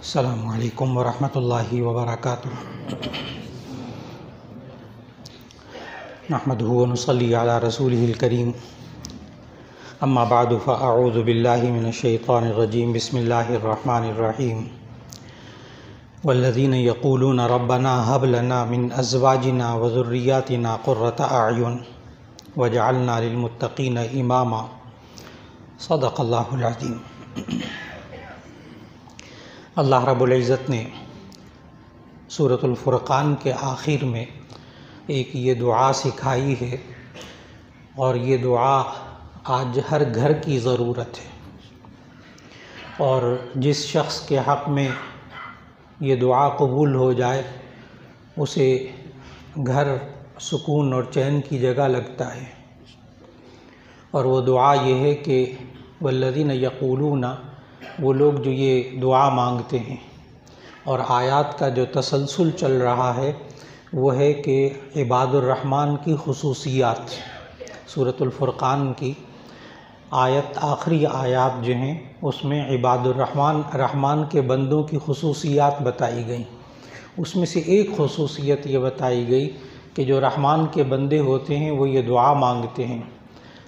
السلام علیکم ورحمۃ اللہ وبرکاتہ۔ نحمده ونصلی علی رسولہ الکریم، اما بعد فاعوذ باللہ من الشیطان الرجیم، بسم اللہ الرحمن الرحیم۔ والذین یقولون ربنا هب لنا من ازواجنا وذریاتنا قرۃ اعین وجعلنا للمتقین اماما۔ صدق اللہ العظیم۔ اللہ رب العزت نے سورۃ الفرقان کے آخر میں ایک یہ دعا سکھائی ہے، اور یہ دعا آج ہر گھر کی ضرورت ہے، اور جس شخص کے حق میں یہ دعا قبول ہو جائے اسے گھر سکون اور چین کی جگہ لگتا ہے۔ اور وہ دعا یہ ہے کہ والذین یقولون، وہ لوگ جو یہ دعا مانگتے ہیں، اور آیات کا جو تسلسل چل رہا ہے وہ ہے کہ عباد الرحمن کی خصوصیات، سورۃ الفرقان کی آخری آیات جو ہیں اس میں عباد الرحمن کے بندوں کی خصوصیات بتائی گئیں۔ اس میں سے ایک خصوصیت یہ بتائی گئی کہ جو رحمان کے بندے ہوتے ہیں وہ یہ دعا مانگتے ہیں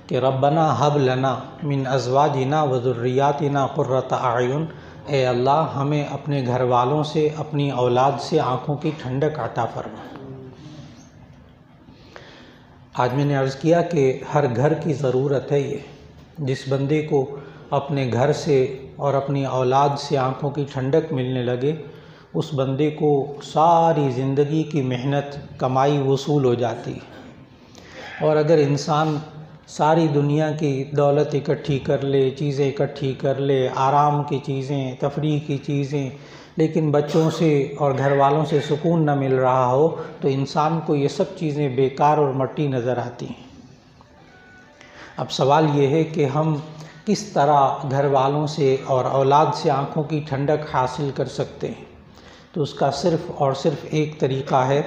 کہ ربنا ہب لنا من ازواجنا وذریاتنا قرۃ اعین، اے اللہ ہمیں اپنے گھر والوں سے، اپنی اولاد سے آنکھوں کی ٹھنڈک عطا فرما۔ آج میں نے عرض کیا کہ ہر گھر کی ضرورت ہے یہ، جس بندے کو اپنے گھر سے اور اپنی اولاد سے آنکھوں کی ٹھنڈک ملنے لگے، اس بندے کو ساری زندگی کی محنت کمائی وصول ہو جاتی ہے۔ اور اگر انسان ساری دنیا کی دولت اکٹھی کر لے، چیزیں اکٹھی کر لے، آرام کی چیزیں، تفریح کی چیزیں، لیکن بچوں سے اور گھر والوں سے سکون نہ مل رہا ہو تو انسان کو یہ سب چیزیں بیکار اور مٹی نظر آتی ہیں۔ اب سوال یہ ہے کہ ہم کس طرح گھر والوں سے اور اولاد سے آنکھوں کی ٹھنڈک حاصل کر سکتے ہیں؟ تو اس کا صرف اور صرف ایک طریقہ ہے،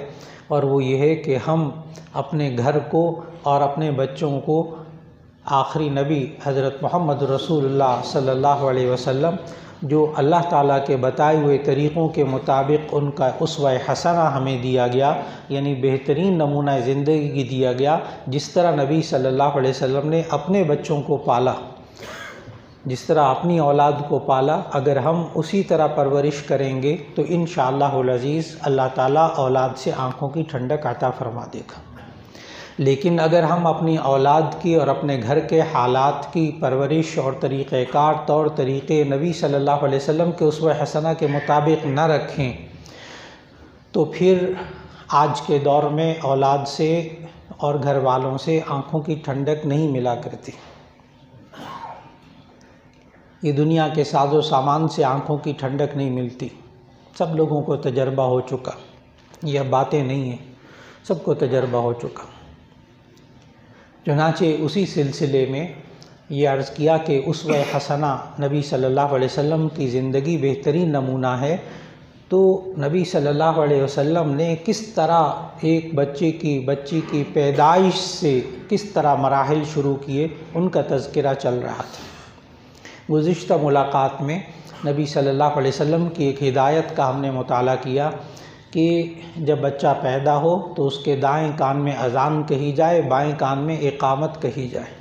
اور وہ یہ ہے کہ ہم اپنے گھر کو اور اپنے بچوں کو آخری نبی حضرت محمد رسول اللہ صلی اللہ علیہ وسلم، جو اللہ تعالیٰ کے بتائے ہوئے طریقوں کے مطابق ان کا اسوہ حسنہ ہمیں دیا گیا، یعنی بہترین نمونہ زندگی دیا گیا، جس طرح نبی صلی اللہ علیہ وسلم نے اپنے بچوں کو پالا، جس طرح اپنی اولاد کو پالا، اگر ہم اسی طرح پرورش کریں گے تو انشاءاللہ العزیز اللہ تعالیٰ اولاد سے آنکھوں کی ٹھنڈک عطا فرما دے گا۔ لیکن اگر ہم اپنی اولاد کی اور اپنے گھر کے حالات کی پرورش اور طریقہ کار، طور طریقے نبی صلی اللہ علیہ وسلم کے اسوہ حسنہ کے مطابق نہ رکھیں تو پھر آج کے دور میں اولاد سے اور گھر والوں سے آنکھوں کی ٹھنڈک نہیں ملا کرتی۔ یہ دنیا کے ساز و سامان سے آنکھوں کی ٹھنڈک نہیں ملتی، سب لوگوں کو تجربہ ہو چکا، یہ باتیں نہیں ہیں، سب کو تجربہ ہو چکا۔ چنانچہ اسی سلسلے میں یہ عرض کیا کہ اسوہ حسنہ نبی صلی اللہ علیہ وسلم کی زندگی بہترین نمونہ ہے، تو نبی صلی اللہ علیہ وسلم نے کس طرح ایک بچی کی پیدائش سے کس طرح مراحل شروع کیے ان کا تذکرہ چل رہا تھا۔ گزشتہ ملاقات میں نبی صلی اللہ علیہ وسلم کی ایک ہدایت کا ہم نے مطالعہ کیا کہ جب بچہ پیدا ہو تو اس کے دائیں کان میں اذان کہی جائے، بائیں کان میں اقامت کہی جائے۔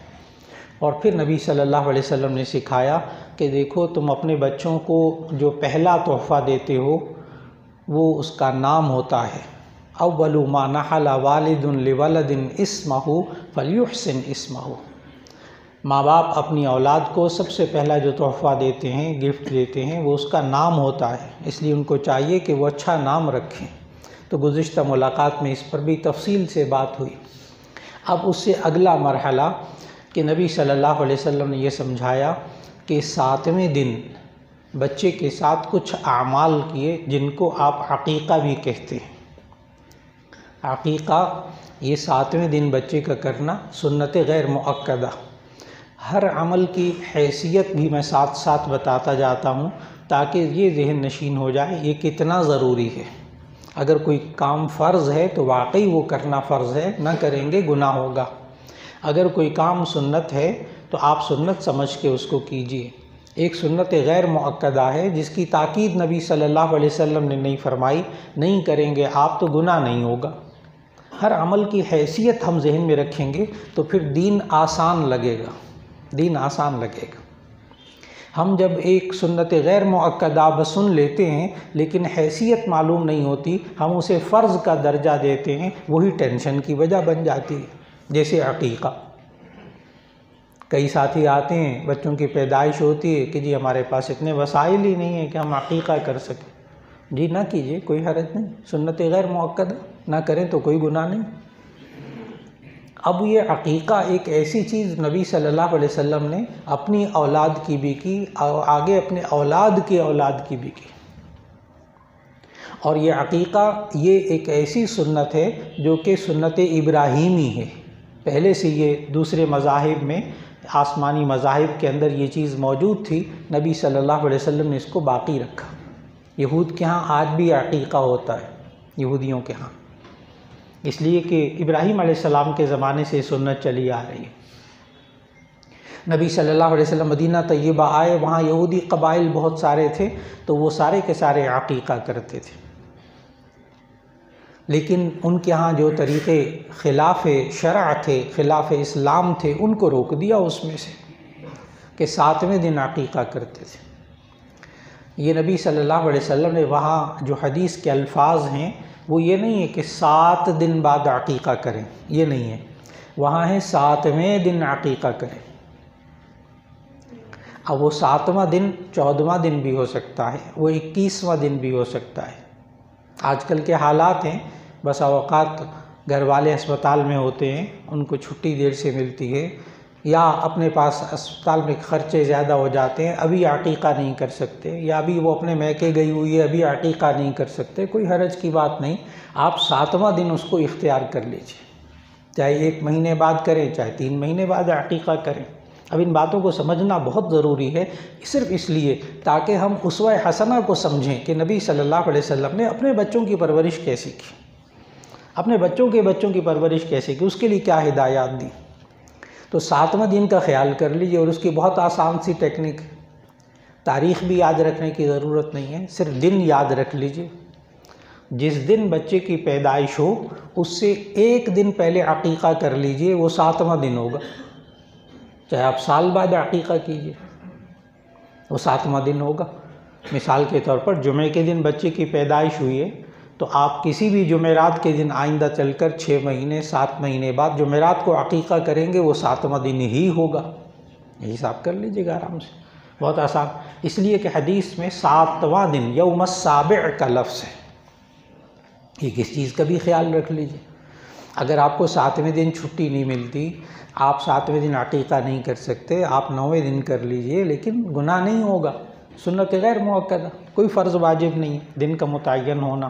اور پھر نبی صلی اللہ علیہ وسلم نے سکھایا کہ دیکھو تم اپنے بچوں کو جو پہلا تحفہ دیتے ہو وہ اس کا نام ہوتا ہے، اول ما نحل والد لولد اسمہ فلیحسن اسمہ۔ ماں باپ اپنی اولاد کو سب سے پہلا جو تحفہ دیتے ہیں، گفٹ دیتے ہیں، وہ اس کا نام ہوتا ہے، اس لیے ان کو چاہیے کہ وہ اچھا نام رکھیں۔ تو گزشتہ ملاقات میں اس پر بھی تفصیل سے بات ہوئی۔ اب اس سے اگلا مرحلہ کہ نبی صلی اللہ علیہ وسلم نے یہ سمجھایا کہ 7ویں دن بچے کے ساتھ کچھ اعمال کیے جن کو آپ عقیقہ بھی کہتے ہیں۔ عقیقہ یہ 7ویں دن بچے کا کرنا سنت غیر مؤکدہ۔ ہر عمل کی حیثیت بھی میں ساتھ ساتھ بتاتا جاتا ہوں تاکہ یہ ذہن نشین ہو جائے یہ کتنا ضروری ہے۔ اگر کوئی کام فرض ہے تو واقعی وہ کرنا فرض ہے، نہ کریں گے گناہ ہوگا۔ اگر کوئی کام سنت ہے تو آپ سنت سمجھ کے اس کو کیجیے۔ ایک سنت غیر مؤکدہ ہے جس کی تاکید نبی صلی اللہ علیہ وسلم نے نہیں فرمائی، نہیں کریں گے آپ تو گناہ نہیں ہوگا۔ ہر عمل کی حیثیت ہم ذہن میں رکھیں گے تو پھر دین آسان لگے گا، دین آسان لگے گا۔ ہم جب ایک سنت غیر مؤکدہ بس سن لیتے ہیں لیکن حیثیت معلوم نہیں ہوتی، ہم اسے فرض کا درجہ دیتے ہیں، وہی ٹینشن کی وجہ بن جاتی ہے۔ جیسے عقیقہ، کئی ساتھی آتے ہیں، بچوں کی پیدائش ہوتی ہے کہ جی ہمارے پاس اتنے وسائل ہی نہیں ہیں کہ ہم عقیقہ کر سکیں۔ جی نہ کیجئے، کوئی حرج نہیں، سنت غیر مؤکدہ نہ کریں تو کوئی گناہ نہیں۔ اب یہ عقیقہ ایک ایسی چیز نبی صلی اللہ علیہ وسلم نے اپنی اولاد کی بھی کی اور آگے اپنے اولاد کی اولاد کی بھی کی، اور یہ عقیقہ یہ ایک ایسی سنت ہے جو کہ سنت ابراہیمی ہے۔ پہلے سے یہ دوسرے مذاہب میں، آسمانی مذاہب کے اندر یہ چیز موجود تھی، نبی صلی اللہ علیہ وسلم نے اس کو باقی رکھا۔ یہود کے ہاں آج بھی عقیقہ ہوتا ہے، یہودیوں کے ہاں، اس لیے کہ ابراہیم علیہ السلام کے زمانے سے سنت چلی آ رہی ہے۔ نبی صلی اللہ علیہ وسلم مدینہ طیبہ آئے، وہاں یہودی قبائل بہت سارے تھے تو وہ سارے کے سارے عقیقہ کرتے تھے، لیکن ان کے ہاں جو طریقے خلاف شرع تھے، خلاف اسلام تھے، ان کو روک دیا اس میں سے کہ 7ویں دن عقیقہ کرتے تھے۔ یہ نبی صلی اللہ علیہ وسلم نے وہاں جو حدیث کے الفاظ ہیں وہ یہ نہیں ہے کہ 7 دن بعد عقیقہ کریں، یہ نہیں ہے، وہاں ہے 7ویں دن عقیقہ کریں۔ اب وہ 7واں دن 14واں دن بھی ہو سکتا ہے، وہ 21واں دن بھی ہو سکتا ہے۔ آج کل کے حالات ہیں، بس اوقات گھر والے اسپتال میں ہوتے ہیں، ان کو چھٹی دیر سے ملتی ہے، یا اپنے پاس اسپتال میں خرچے زیادہ ہو جاتے ہیں، ابھی عقیقہ نہیں کر سکتے، یا ابھی وہ اپنے میکے گئی ہوئی ہے، ابھی عقیقہ نہیں کر سکتے، کوئی حرج کی بات نہیں، آپ 7واں دن اس کو اختیار کر لیجئے، چاہے 1 مہینے بعد کریں، چاہے 3 مہینے بعد عقیقہ کریں۔ اب ان باتوں کو سمجھنا بہت ضروری ہے، صرف اس لیے تاکہ ہم اسوہ حسنہ کو سمجھیں کہ نبی صلی اللہ علیہ وسلم نے اپنے بچوں کی پرورش کیسی کی، اپنے بچوں کی پرورش کیسے کی، اس کے لیے کیا ہدایات دی۔ تو 7واں دن کا خیال کر لیجئے، اور اس کی بہت آسان سی ٹیکنیک، تاریخ بھی یاد رکھنے کی ضرورت نہیں ہے، صرف دن یاد رکھ لیجئے۔ جس دن بچے کی پیدائش ہو اس سے 1 دن پہلے عقیقہ کر لیجئے، وہ 7واں دن ہوگا، چاہے آپ سال بعد عقیقہ کیجئے، وہ 7واں دن ہوگا۔ مثال کے طور پر جمعے کے دن بچے کی پیدائش ہوئی ہے تو آپ کسی بھی جمعرات کے دن آئندہ چل کر 6 مہینے 7 مہینے بعد جمعرات کو عقیقہ کریں گے، وہ 7واں دن ہی ہوگا، یہ حساب کر لیجئے گا آرام سے، بہت آسان۔ اس لیے کہ حدیث میں 7واں دن یوم السابع کا لفظ ہے، یہ کس چیز کا بھی خیال رکھ لیجئے۔ اگر آپ کو 7ویں دن چھٹی نہیں ملتی، آپ 7ویں دن عقیقہ نہیں کر سکتے، آپ 9ویں دن کر لیجئے، لیکن گناہ نہیں ہوگا، سنت غیر مؤکدہ، کوئی فرض واجب نہیں دن کا متعین ہونا۔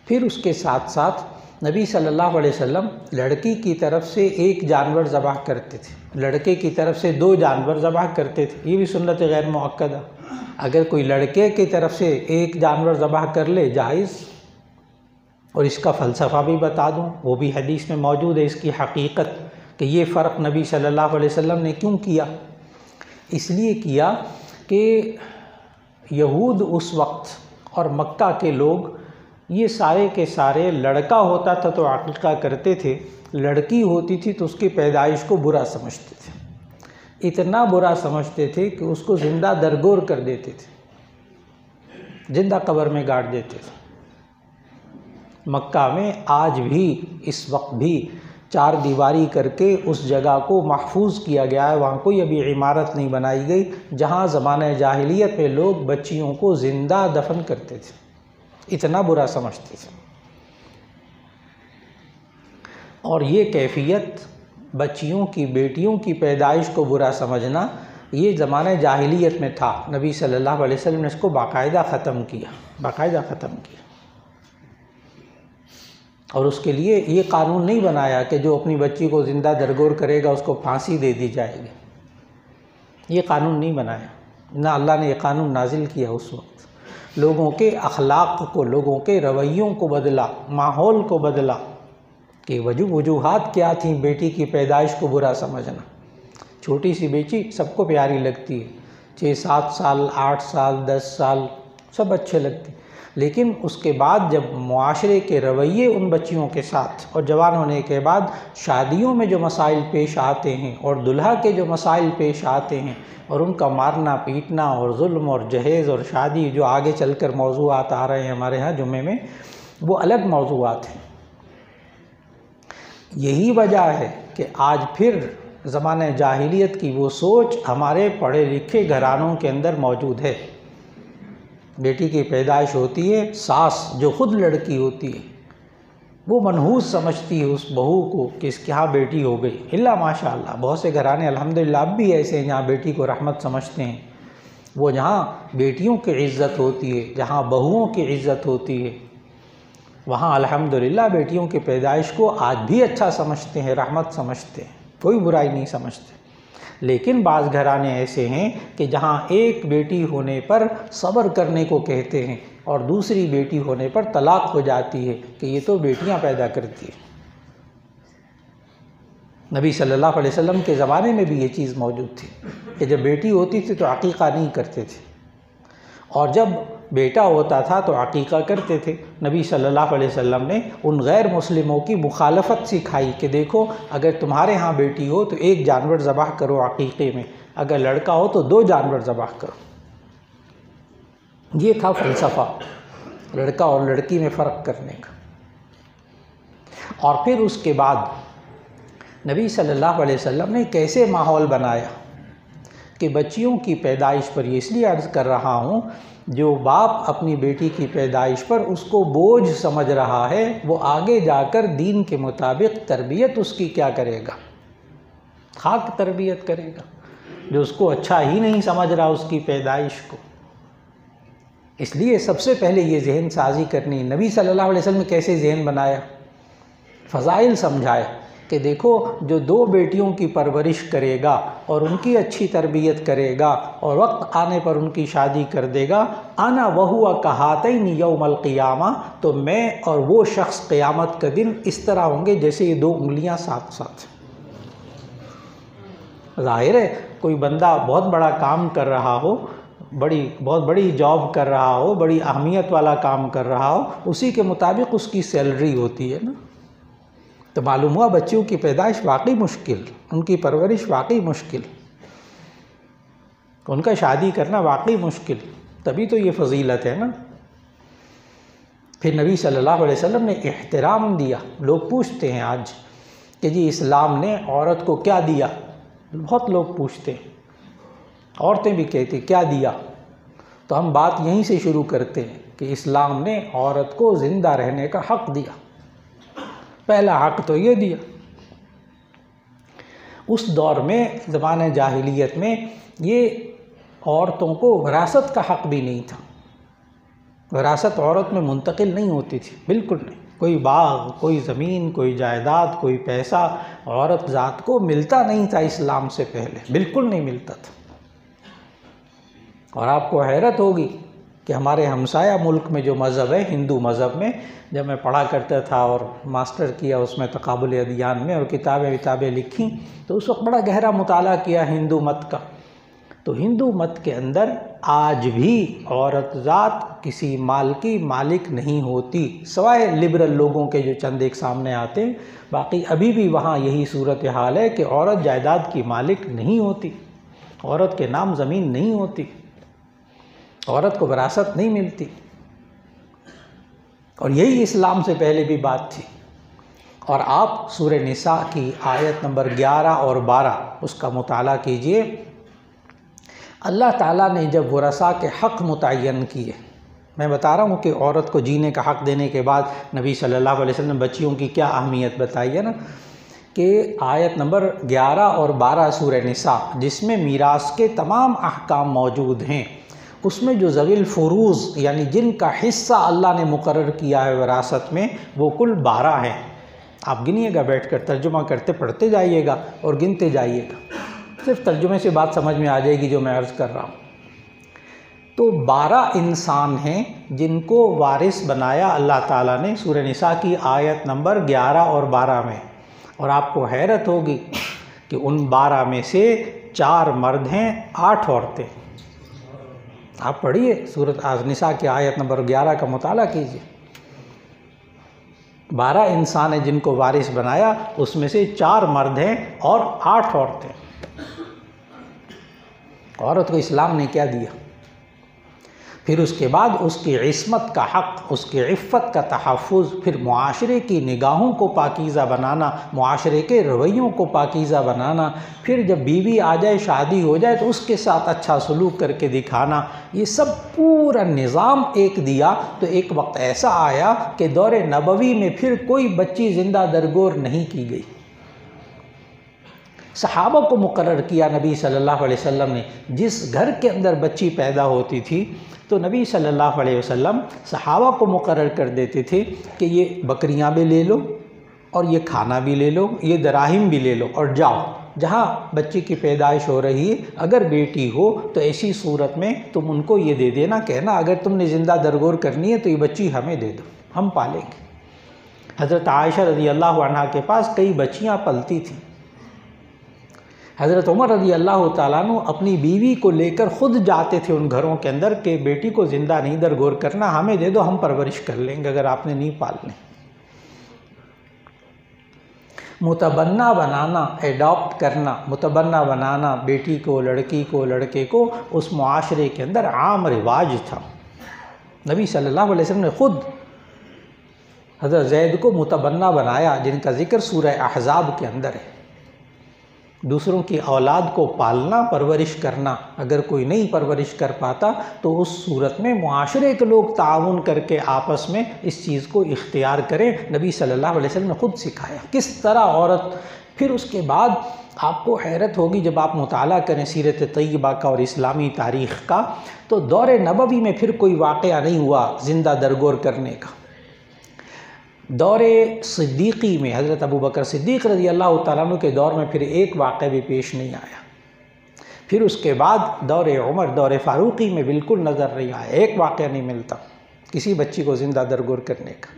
پھر اس کے ساتھ ساتھ نبی صلی اللہ علیہ وسلم لڑکی کی طرف سے 1 جانور ذبح کرتے تھے، لڑکے کی طرف سے 2 جانور ذبح کرتے تھے، یہ بھی سنت غیر مؤکدہ۔ اگر کوئی لڑکے کی طرف سے 1 جانور ذبح کر لے جائز، اور اس کا فلسفہ بھی بتا دوں، وہ بھی حدیث میں موجود ہے، اس کی حقیقت کہ یہ فرق نبی صلی اللہ علیہ وسلم نے کیوں کیا۔ اس لیے کیا کہ یہود اس وقت اور مکہ کے لوگ یہ سارے کے سارے لڑکا ہوتا تھا تو عقیقہ کرتے تھے، لڑکی ہوتی تھی تو اس کی پیدائش کو برا سمجھتے تھے، اتنا برا سمجھتے تھے کہ اس کو زندہ درگور کر دیتے تھے، زندہ قبر میں گاڑ دیتے تھے۔ مکہ میں آج بھی اس وقت بھی 4 دیواری کر کے اس جگہ کو محفوظ کیا گیا ہے، وہاں کوئی ابھی عمارت نہیں بنائی گئی، جہاں زمانہ جاہلیت میں لوگ بچیوں کو زندہ دفن کرتے تھے، اتنا برا سمجھتے تھے۔ اور یہ کیفیت بچیوں کی، بیٹیوں کی پیدائش کو برا سمجھنا، یہ زمانہ جاہلیت میں تھا، نبی صلی اللہ علیہ وسلم نے اس کو باقاعدہ ختم کیا، باقاعدہ ختم کیا۔ اور اس کے لیے یہ قانون نہیں بنایا کہ جو اپنی بچی کو زندہ درگور کرے گا اس کو پھانسی دے دی جائے گی، یہ قانون نہیں بنایا، نہ اللہ نے یہ قانون نازل کیا۔ اس وقت لوگوں کے اخلاق کو، لوگوں کے رویوں کو بدلا، ماحول کو بدلا، کہ وجوہات کیا تھیں بیٹی کی پیدائش کو برا سمجھنا۔ چھوٹی سی بیٹی سب کو پیاری لگتی ہے، 6-7 سال 8 سال 10 سال سب اچھے لگتے، لیکن اس کے بعد جب معاشرے کے رویے ان بچیوں کے ساتھ اور جوان ہونے کے بعد شادیوں میں جو مسائل پیش آتے ہیں اور دلہا کے جو مسائل پیش آتے ہیں اور ان کا مارنا پیٹنا اور ظلم اور جہیز اور شادی جو آگے چل کر موضوعات آ رہے ہیں ہمارے ہاں جمعے میں، وہ الگ موضوعات ہیں۔ یہی وجہ ہے کہ آج پھر زمانہ جاہلیت کی وہ سوچ ہمارے پڑھے لکھے گھرانوں کے اندر موجود ہے۔ بیٹی کی پیدائش ہوتی ہے، ساس جو خود لڑکی ہوتی ہے وہ منحوس سمجھتی ہے اس بہو کو کہ اس کے ہاں بیٹی ہو گئی، اللہ ماشاء اللہ بہت سے گھرانے الحمدللہ اب بھی ایسے ہیں جہاں بیٹی کو رحمت سمجھتے ہیں۔ وہ جہاں بیٹیوں کی عزت ہوتی ہے، جہاں بہوؤں کی عزت ہوتی ہے، وہاں الحمدللہ بیٹیوں کی پیدائش کو آج بھی اچھا سمجھتے ہیں، رحمت سمجھتے ہیں، کوئی برائی نہیں سمجھتے۔ لیکن بعض گھرانے ایسے ہیں کہ جہاں ایک بیٹی ہونے پر صبر کرنے کو کہتے ہیں اور دوسری بیٹی ہونے پر طلاق ہو جاتی ہے کہ یہ تو بیٹیاں پیدا کرتی ہیں۔ نبی صلی اللہ علیہ وسلم کے زمانے میں بھی یہ چیز موجود تھی کہ جب بیٹی ہوتی تھی تو عقیقہ نہیں کرتے تھے، اور جب بیٹا ہوتا تھا تو عقیقہ کرتے تھے۔ نبی صلی اللہ علیہ وسلم نے ان غیر مسلموں کی مخالفت سکھائی کہ دیکھو اگر تمہارے ہاں بیٹی ہو تو 1 جانور ذبح کرو عقیقے میں، اگر لڑکا ہو تو 2 جانور ذبح کرو۔ یہ تھا فلسفہ لڑکا اور لڑکی میں فرق کرنے کا۔ اور پھر اس کے بعد نبی صلی اللہ علیہ وسلم نے کیسے ماحول بنایا کہ بچیوں کی پیدائش پر، یہ اس لیے عرض کر رہا ہوں، جو باپ اپنی بیٹی کی پیدائش پر اس کو بوجھ سمجھ رہا ہے وہ آگے جا کر دین کے مطابق تربیت اس کی کیا کرے گا؟ خاک تربیت کرے گا۔ جو اس کو اچھا ہی نہیں سمجھ رہا اس کی پیدائش کو، اس لیے سب سے پہلے یہ ذہن سازی کرنی۔ نبی صلی اللہ علیہ وسلم نے کیسے ذہن بنایا؟ فضائل سمجھائے کہ دیکھو جو 2 بیٹیوں کی پرورش کرے گا اور ان کی اچھی تربیت کرے گا اور وقت آنے پر ان کی شادی کر دے گا، انا وہو کہاتین یوم القیامہ، تو میں اور وہ شخص قیامت کا دن اس طرح ہوں گے جیسے یہ 2 انگلیاں ساتھ ساتھ۔ ظاہر ہے کوئی بندہ بہت بڑا کام کر رہا ہو، بہت بڑی جاب کر رہا ہو، بڑی اہمیت والا کام کر رہا ہو، اسی کے مطابق اس کی سیلری ہوتی ہے نا۔ تو معلوم ہوا بچیوں کی پیدائش واقعی مشکل، ان کی پرورش واقعی مشکل، ان کا شادی کرنا واقعی مشکل، تبھی تو یہ فضیلت ہے نا۔ پھر نبی صلی اللہ علیہ وسلم نے احترام دیا۔ لوگ پوچھتے ہیں آج کہ جی اسلام نے عورت کو کیا دیا؟ بہت لوگ پوچھتے ہیں، عورتیں بھی کہتی کیا دیا؟ تو ہم بات یہیں سے شروع کرتے ہیں کہ اسلام نے عورت کو زندہ رہنے کا حق دیا۔ پہلا حق تو یہ دیا۔ اس دور میں زمانہ جاہلیت میں یہ عورتوں کو وراثت کا حق بھی نہیں تھا، وراثت عورت میں منتقل نہیں ہوتی تھی، بالکل نہیں۔ کوئی باغ، کوئی زمین، کوئی جائیداد، کوئی پیسہ عورت ذات کو ملتا نہیں تھا اسلام سے پہلے، بالکل نہیں ملتا تھا۔ اور آپ کو حیرت ہوگی کہ ہمارے ہمسایہ ملک میں جو مذہب ہے، ہندو مذہب میں، جب میں پڑھا کرتا تھا اور ماسٹر کیا اس میں تقابل ادیان میں اور کتابیں لکھیں، تو اس وقت بڑا گہرا مطالعہ کیا ہندو مت کا۔ تو ہندو مت کے اندر آج بھی عورت ذات کسی مال کی مالک نہیں ہوتی، سوائے لبرل لوگوں کے جو چند ایک سامنے آتے ہیں، باقی ابھی بھی وہاں یہی صورتحال ہے کہ عورت جائیداد کی مالک نہیں ہوتی، عورت کے نام زمین نہیں ہوتی، عورت کو وراثت نہیں ملتی۔ اور یہی اسلام سے پہلے بھی بات تھی۔ اور آپ سورہ نساء کی آیت نمبر 11 اور 12 اس کا مطالعہ کیجئے۔ اللہ تعالیٰ نے جب ورثاء کے حق متعین کیے، میں بتا رہا ہوں کہ عورت کو جینے کا حق دینے کے بعد نبی صلی اللہ علیہ وسلم نے بچیوں کی کیا اہمیت بتائی ہے نا، کہ آیت نمبر 11 اور 12 سورہ نساء جس میں میراث کے تمام احکام موجود ہیں، اس میں جو ذوی الفروض یعنی جن کا حصہ اللہ نے مقرر کیا ہے وراثت میں، وہ کل 12 ہیں۔ آپ گنیے گا، بیٹھ کر ترجمہ کرتے پڑھتے جائیے گا اور گنتے جائیے گا، صرف ترجمے سے بات سمجھ میں آ جائے گی جو میں عرض کر رہا ہوں۔ تو 12 انسان ہیں جن کو وارث بنایا اللہ تعالیٰ نے سورہ نساء کی آیت نمبر 11 اور 12 میں۔ اور آپ کو حیرت ہوگی کہ ان 12 میں سے 4 مرد ہیں، 8 عورتیں۔ آپ پڑھیے سورۃ النساء کی آیت نمبر 11 کا مطالعہ کیجیے. 12 انسان ہیں جن کو وارث بنایا، اس میں سے 4 مرد ہیں اور 8 عورتیں. عورت کو اسلام نے کیا دیا؟ پھر اس کے بعد اس کی عصمت کا حق، اس کی عفت کا تحفظ، پھر معاشرے کی نگاہوں کو پاکیزہ بنانا، معاشرے کے رویوں کو پاکیزہ بنانا، پھر جب بیوی آ جائے، شادی ہو جائے تو اس کے ساتھ اچھا سلوک کر کے دکھانا. یہ سب پورا نظام ایک دیا. تو ایک وقت ایسا آیا کہ دور نبوی میں پھر کوئی بچی زندہ درگور نہیں کی گئی. صحابہ کو مقرر کیا نبی صلی اللہ علیہ وسلم نے. جس گھر کے اندر بچی پیدا ہوتی تھی تو نبی صلی اللہ علیہ وسلم صحابہ کو مقرر کر دیتے تھے کہ یہ بکریاں بھی لے لو اور یہ کھانا بھی لے لو، یہ دراہم بھی لے لو، اور جاؤ جہاں بچی کی پیدائش ہو رہی ہے، اگر بیٹی ہو تو ایسی صورت میں تم ان کو یہ دے دینا، کہنا اگر تم نے زندہ درگور کرنی ہے تو یہ بچی ہمیں دے دو، ہم پالیں گے. حضرت عائشہ رضی اللہ عنہ کے پاس کئی بچیاں پلتی تھیں. حضرت عمر رضی اللہ تعالیٰ عنہ اپنی بیوی کو لے کر خود جاتے تھے ان گھروں کے اندر کہ بیٹی کو زندہ نہیں درگور کرنا، ہمیں دے دو، ہم پرورش کر لیں گے اگر آپ نے نہیں پالنے. متبنہ بنانا، ایڈاپٹ کرنا، متبنہ بنانا بیٹی کو، لڑکی کو، لڑکے کو اس معاشرے کے اندر عام رواج تھا. نبی صلی اللہ علیہ وسلم نے خود حضرت زید کو متبنہ بنایا، جن کا ذکر سورہ احزاب کے اندر ہے. دوسروں کی اولاد کو پالنا، پرورش کرنا. اگر کوئی نہیں پرورش کر پاتا تو اس صورت میں معاشرے کے لوگ تعاون کر کے آپس میں اس چیز کو اختیار کریں. نبی صلی اللہ علیہ وسلم نے خود سکھایا کس طرح عورت. پھر اس کے بعد آپ کو حیرت ہوگی جب آپ مطالعہ کریں سیرت طیبہ کا اور اسلامی تاریخ کا، تو دور نبوی میں پھر کوئی واقعہ نہیں ہوا زندہ درگور کرنے کا. دور صدیقی میں حضرت ابوبکر صدیق رضی اللہ تعالیٰ عنہ کے دور میں پھر ایک واقعہ بھی پیش نہیں آیا. پھر اس کے بعد دور عمر، دور فاروقی میں بالکل نظر نہیں آیا، ایک واقعہ نہیں ملتا کسی بچی کو زندہ درگور کرنے کا.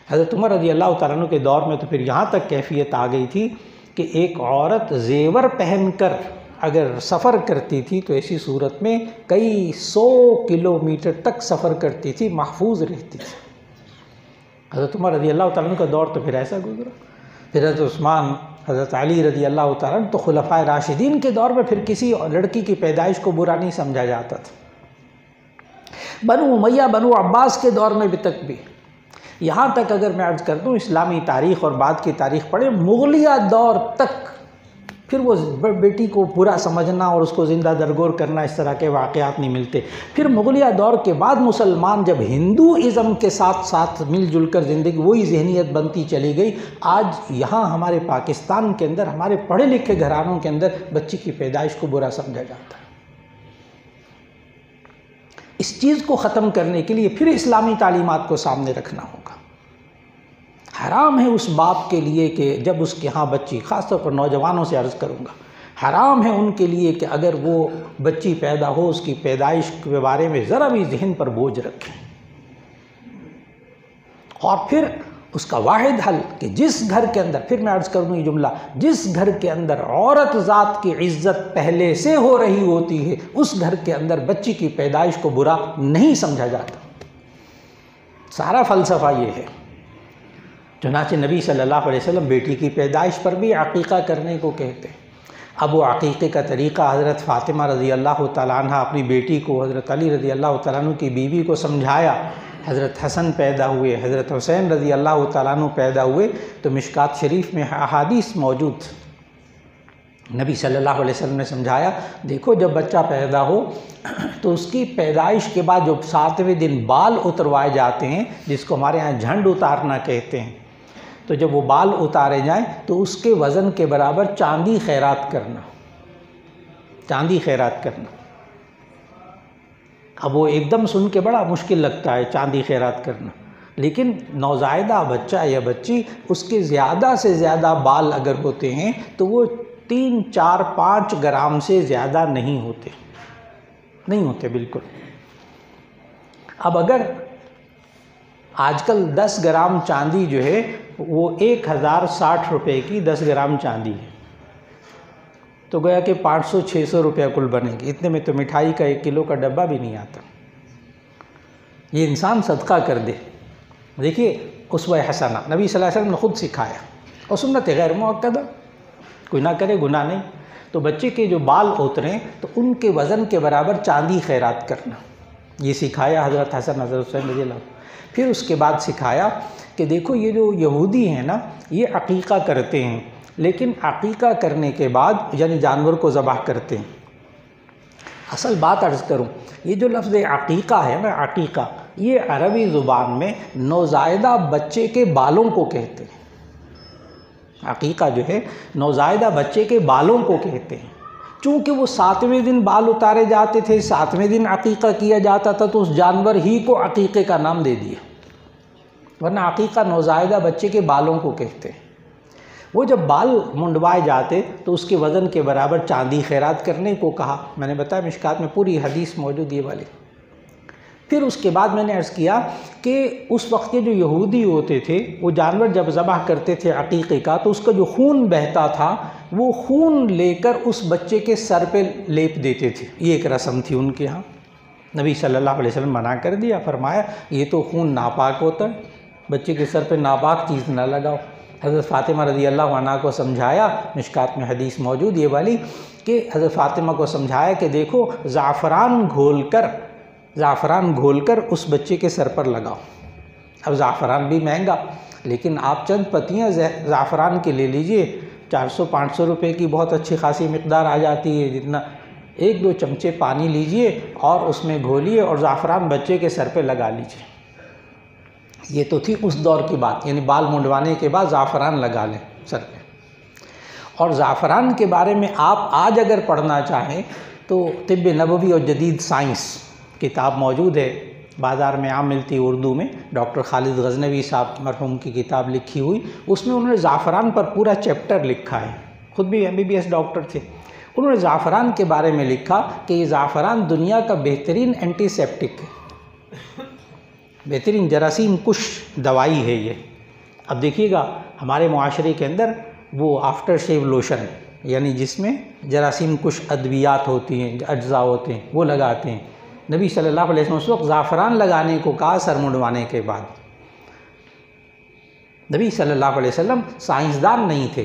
حضرت عمر رضی اللہ تعالیٰ عنہ کے دور میں تو پھر یہاں تک کیفیت آ گئی تھی کہ ایک عورت زیور پہن کر اگر سفر کرتی تھی تو ایسی صورت میں کئی 100 کلومیٹر تک سفر کرتی تھی، محفوظ رہتی تھی. حضرت عمر رضی اللہ تعالیٰ عنہ کا دور تو پھر ایسا گزرا. پھر حضرت عثمان، حضرت علی رضی اللہ تعالیٰ عنہ، تو خلفائے راشدین کے دور میں پھر کسی لڑکی کی پیدائش کو برا نہیں سمجھا جاتا تھا. بنو امیہ، بنو عباس کے دور میں بھی تک بھی، یہاں تک اگر میں عرض کر دوں اسلامی تاریخ اور بعد کی تاریخ پڑھیں، مغلیہ دور تک پھر وہ بیٹی کو برا سمجھنا اور اس کو زندہ درگور کرنا، اس طرح کے واقعات نہیں ملتے. پھر مغلیہ دور کے بعد مسلمان جب ہندوازم کے ساتھ ساتھ مل جل کر زندگی، وہی ذہنیت بنتی چلی گئی. آج یہاں ہمارے پاکستان کے اندر ہمارے پڑھے لکھے گھرانوں کے اندر بچی کی پیدائش کو برا سمجھا جاتا ہے. اس چیز کو ختم کرنے کے لیے پھر اسلامی تعلیمات کو سامنے رکھنا ہوگا. حرام ہے اس باپ کے لیے کہ جب اس کے ہاں بچی، خاص طور پر نوجوانوں سے عرض کروں گا، حرام ہے ان کے لیے کہ اگر وہ بچی پیدا ہو اس کی پیدائش کے بارے میں ذرا بھی ذہن پر بوجھ رکھیں. اور پھر اس کا واحد حل کہ جس گھر کے اندر، پھر میں عرض کروں یہ جملہ، جس گھر کے اندر عورت ذات کی عزت پہلے سے ہو رہی ہوتی ہے اس گھر کے اندر بچی کی پیدائش کو برا نہیں سمجھا جاتا. سارا فلسفہ یہ ہے. چنانچہ نبی صلی اللہ علیہ وسلم بیٹی کی پیدائش پر بھی عقیقہ کرنے کو کہتے ہیں. اب وہ عقیقے کا طریقہ حضرت فاطمہ رضی اللہ تعالیٰ عنہ اپنی بیٹی کو حضرت علی رضی اللہ تعالیٰ عنہ کی بیوی کو سمجھایا. حضرت حسن پیدا ہوئے، حضرت حسین رضی اللہ تعالیٰ عنہ پیدا ہوئے تو مشکات شریف میں احادیث موجود. نبی صلی اللہ علیہ وسلم نے سمجھایا، دیکھو جب بچہ پیدا ہو تو اس کی پیدائش کے بعد جو 7ویں دن بال اتروائے جاتے ہیں، جس کو ہمارے ہاں جھنڈ اتارنا کہتے ہیں، تو جب وہ بال اتارے جائیں تو اس کے وزن کے برابر چاندی خیرات کرنا، چاندی خیرات کرنا. اب وہ ایک دم سن کے بڑا مشکل لگتا ہے چاندی خیرات کرنا، لیکن نوزائیدہ بچہ یا بچی اس کے زیادہ سے زیادہ بال اگر ہوتے ہیں تو وہ 3، 4، 5 گرام سے زیادہ نہیں ہوتے بالکل. اب اگر آج کل 10 گرام چاندی جو ہے وہ 1060 روپے کی 10 گرام چاندی ہے. تو گویا کہ 500-600 روپیہ کل بنے گی، اتنے میں تو مٹھائی کا 1 کلو کا ڈبہ بھی نہیں آتا۔ یہ انسان صدقہ کر دے۔ دیکھیے اسوہ حسنہ نبی صلی اللہ علیہ وسلم نے خود سکھایا، اور سنت غیر مؤکدہ، کوئی نہ کرے گناہ نہیں۔ تو بچے کے جو بال اتریں تو ان کے وزن کے برابر چاندی خیرات کرنا، یہ سکھایا حضرت حسن حضرت حسین رضی اللہ عنہ۔ پھر اس کے بعد سکھایا کہ دیکھو یہ جو یہودی ہیں نا، یہ عقیقہ کرتے ہیں، لیکن عقیقہ کرنے کے بعد یعنی جانور کو ذبح کرتے ہیں۔ اصل بات عرض کروں، یہ جو لفظ عقیقہ ہے نا، عقیقہ، یہ عربی زبان میں نوزائیدہ بچے کے بالوں کو کہتے ہیں۔ عقیقہ جو ہے نوزائیدہ بچے کے بالوں کو کہتے ہیں۔ چونکہ وہ 7ویں دن بال اتارے جاتے تھے، 7ویں دن عقیقہ کیا جاتا تھا، تو اس جانور ہی کو عقیقے کا نام دے دیا، ورنہ عقیقہ نوزائیدہ بچے کے بالوں کو کہتے ہیں۔ وہ جب بال منڈوائے جاتے تو اس کے وزن کے برابر چاندی خیرات کرنے کو کہا۔ میں نے بتایا مشکات میں پوری حدیث موجود یہ والی۔ پھر اس کے بعد میں نے عرض کیا کہ اس وقت کے جو یہودی ہوتے تھے، وہ جانور جب ذبح کرتے تھے عقیقے کا، تو اس کا جو خون بہتا تھا وہ خون لے کر اس بچے کے سر پہ لیپ دیتے تھے۔ یہ ایک رسم تھی ان کے ہاں۔ نبی صلی اللہ علیہ وسلم منع کر دیا، فرمایا یہ تو خون ناپاک ہوتا ہے، بچے کے سر پہ ناپاک چیز نہ لگاؤ۔ حضرت فاطمہ رضی اللہ عنہ کو سمجھایا، مشکات میں حدیث موجود یہ والی، کہ حضرت فاطمہ کو سمجھایا کہ دیکھو زعفران گھول کر اس بچے کے سر پر لگاؤ۔ اب زعفران بھی مہنگا، لیکن آپ چند پتیاں زعفران کے لے لیجئے، 400-500 روپے کی بہت اچھی خاصی مقدار آ جاتی ہے، جتنا 1-2 چمچے پانی لیجئے اور اس میں گھولیے اور زعفران بچے کے سر پہ لگا لیجئے۔ یہ تو تھی اس دور کی بات، یعنی بال منڈوانے کے بعد زعفران لگا لیں سر پہ۔ اور زعفران کے بارے میں آپ آج اگر پڑھنا چاہیں تو طب نبوی اور جدید سائنس کتاب موجود ہے، بازار میں عام ملتی اردو میں، ڈاکٹر خالد غزنوی صاحب مرحوم کی کتاب لکھی ہوئی، اس میں انہوں نے زعفران پر پورا چیپٹر لکھا ہے، خود بھی MBBS ڈاکٹر تھے۔ انہوں نے زعفران کے بارے میں لکھا کہ یہ زعفران دنیا کا بہترین اینٹی سیپٹک ہے، بہترین جراثیم کش دوائی ہے یہ۔ اب دیکھیے گا ہمارے معاشرے کے اندر وہ آفٹر شیو لوشن، یعنی جس میں جراثیم کش ادویات ہوتی ہیں، اجزاء ہوتے ہیں، وہ لگاتے ہیں۔ نبی صلی اللہ علیہ وسلم اس وقت زعفران لگانے کو کہا سر منڈوانے کے بعد۔ نبی صلی اللہ علیہ وسلم سائنسدان نہیں تھے،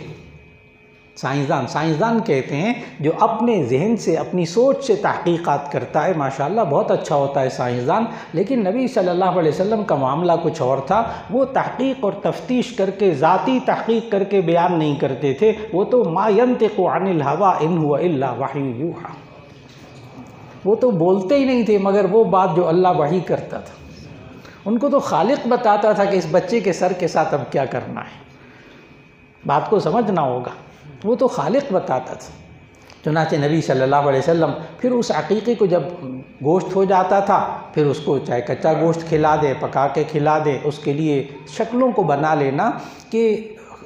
سائنسدان کہتے ہیں جو اپنے ذہن سے اپنی سوچ سے تحقیقات کرتا ہے، ماشاءاللہ بہت اچھا ہوتا ہے سائنسدان، لیکن نبی صلی اللہ علیہ وسلم کا معاملہ کچھ اور تھا۔ وہ تحقیق اور تفتیش کر کے، ذاتی تحقیق کر کے بیان نہیں کرتے تھے، وہ تو ما ینطق عن الہویٰ ان ہوا الا وحی یوحیٰ، وہ تو بولتے ہی نہیں تھے مگر وہ بات جو اللہ وحی کرتا تھا۔ ان کو تو خالق بتاتا تھا کہ اس بچے کے سر کے ساتھ اب کیا کرنا ہے، بات کو سمجھنا ہوگا، وہ تو خالق بتاتا تھا۔ چنانچہ نبی صلی اللہ علیہ وسلم پھر اس عقیقے کو جب گوشت ہو جاتا تھا، پھر اس کو چاہے کچا گوشت کھلا دے، پکا کے کھلا دے، اس کے لیے شکلوں کو بنا لینا کہ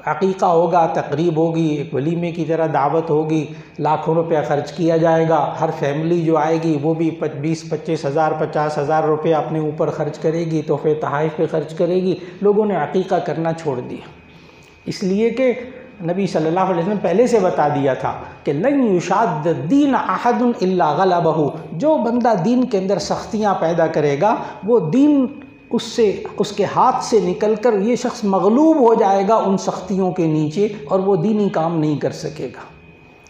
عقیقہ ہوگا، تقریب ہوگی، ایک ولیمے کی طرح دعوت ہوگی، لاکھوں روپیہ خرچ کیا جائے گا، ہر فیملی جو آئے گی وہ بھی 20-25 ہزار 50 ہزار روپیہ اپنے اوپر خرچ کرے گی، تحفے تحائف پہ خرچ کرے گی۔ لوگوں نے عقیقہ کرنا چھوڑ دیا، اس لیے کہ نبی صلی اللہ علیہ وسلم پہلے سے بتا دیا تھا کہ لن یشاد الدین احد الا غلبہ، جو بندہ دین کے اندر سختیاں پیدا کرے گا وہ دین اس کے ہاتھ سے نکل کر یہ شخص مغلوب ہو جائے گا ان سختیوں کے نیچے، اور وہ دینی کام نہیں کر سکے گا۔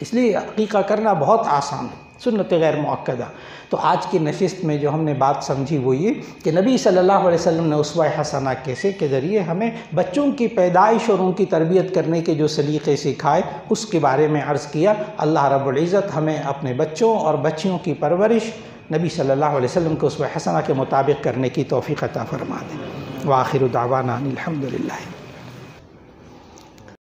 اس لیے عقیقہ کرنا بہت آسان ہے، سنت غیر مؤکدہ۔ تو آج کی نشست میں جو ہم نے بات سمجھی وہ یہ کہ نبی صلی اللہ علیہ وسلم نے اسوہ حسنہ کیسے کے ذریعے ہمیں بچوں کی پیدائش اور ان کی تربیت کرنے کے جو سلیقے سکھائے اس کے بارے میں عرض کیا۔ اللہ رب العزت ہمیں اپنے بچوں اور بچیوں کی پرورش نبی صلی اللہ علیہ وسلم کے اسوہ حسنہ کے مطابق کرنے کی توفیق عطا فرما دے۔ وآخر دعوانا الحمدللہ۔